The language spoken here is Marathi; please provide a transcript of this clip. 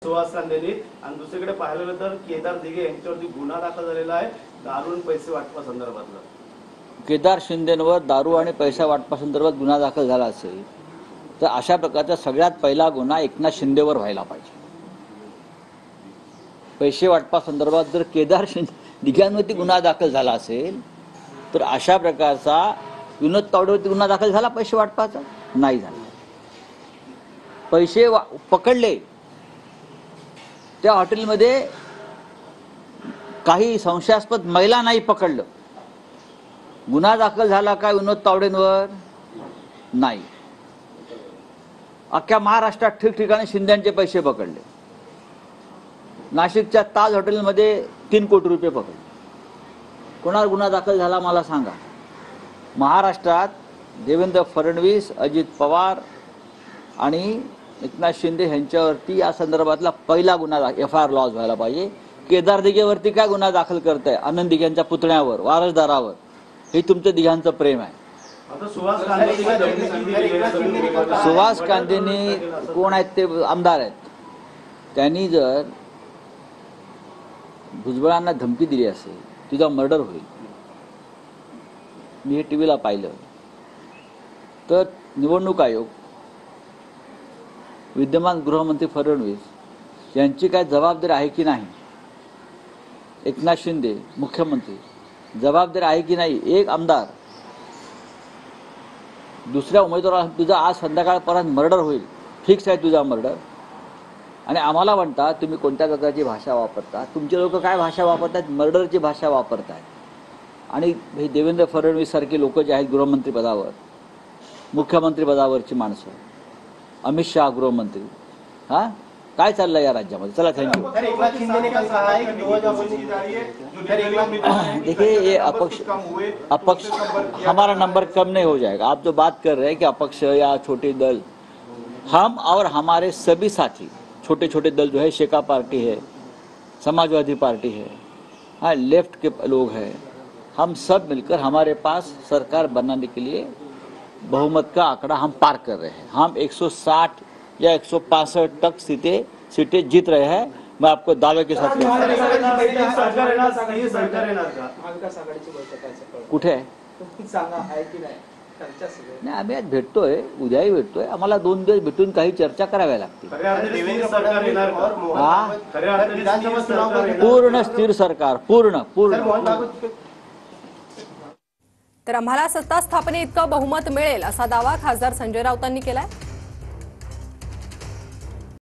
सुहास कांदेनी आणि दुसरीकडे पाहायला गेलं तर केदार दिघे यांच्यावरती गुन्हा दाखल झालेला आहे दारू आणि पैसे वाटपासंदर्भातला। केदार शिंदेंवर दारू आणि पैसा वाटपासंदर्भात गुन्हा दाखल झाला असेल तर अशा प्रकारचा सगळ्यात पहिला गुन्हा एकनाथ शिंदेवर व्हायला पाहिजे। पैसे वाटपासंदर्भात जर केदार दिघ्यांवरती गुन्हा दाखल झाला असेल तर अशा प्रकारचा विनोद तावडेवरती गुन्हा दाखल झाला पैसे वाटपाचा नाही झाला। पैसे पकडले त्या हॉटेलमध्ये काही संशयास्पद महिला नाही पकडलं, गुन्हा दाखल झाला काय विनोद तावडेंवर नाही। अख्ख्या महाराष्ट्रात ठिकठिकाणी शिंद्यांचे पैसे पकडले। नाशिकच्या ताज हॉटेलमध्ये 3 कोटी रुपये पकडले। कोणावर गुन्हा दाखल झाला मला सांगा। महाराष्ट्रात देवेंद्र फडणवीस, अजित पवार आणि एकनाथ शिंदे यांच्यावरती या संदर्भातला पहिला गुन्हा FIR लॉज व्हायला पाहिजे। केदार दिघेवरती काय गुन्हा दाखल करताय? आनंद दिघ्यांच्या पुतण्यावर, वारसदारावर। हे तुमचं दिघ्यांचं प्रेम आहे। सुहास कांदेनी कोण आहेत? ते आमदार आहेत। त्यांनी जर भुजबळांना धमकी दिली असेल तुझा मर्डर होईल, मी हे टीव्हीला पाहिलं, तर निवडणूक आयोग, विद्यमान गृहमंत्री फडणवीस यांची काय जबाबदारी आहे की नाही? एकनाथ शिंदे मुख्यमंत्री जबाबदारी आहे की नाही? एक आमदार दुसऱ्या उमेदवाराला तुझा आज संध्याकाळपर्यंत मर्डर होईल, फिक्स आहे तुझा मर्डर, आणि आम्हाला म्हणता तुम्ही कोणत्या प्रकारची भाषा वापरता? तुमचे लोक काय भाषा वापरतात? मर्डरची भाषा वापरतात। आणि हे देवेंद्र फडणवीस सारखे लोक जे आहेत गृहमंत्री पदावर, मुख्यमंत्री पदावरची माणसं, अमित शाह गृहमंत्री, हाँ काय चाललंय या राज्यामध्ये? चला थैंक यू। देखिए ये अपक्ष हमारा नंबर कम नहीं हो जाएगा। आप जो बात कर रहे हैं कि अपक्ष या छोटे दल, हम और हमारे सभी साथी, छोटे छोटे दल जो है, शेका पार्टी है, समाजवादी पार्टी है, हाँ लेफ्ट के लोग हैं, हम सब मिलकर हमारे पास सरकार बनाने के लिए बहुमत का आंकड़ा हम पार कर रहे हैं। हम 160 या 165 तक सीटें जीत रहे हैं। मैं आपको दावे के साथ कुठे नाही, आम्ही आज भेटतोय, उद्याही भेटतोय, आम्हाला 2 दिवस भेटून काही चर्चा कराव्या लागतील। पूर्ण स्थिर सरकार, पूर्ण। तर आम्हाला सत्ता स्थापने इतकं बहुमत मिळेल असा दावा खासदार संजय राऊतांनी केलाय।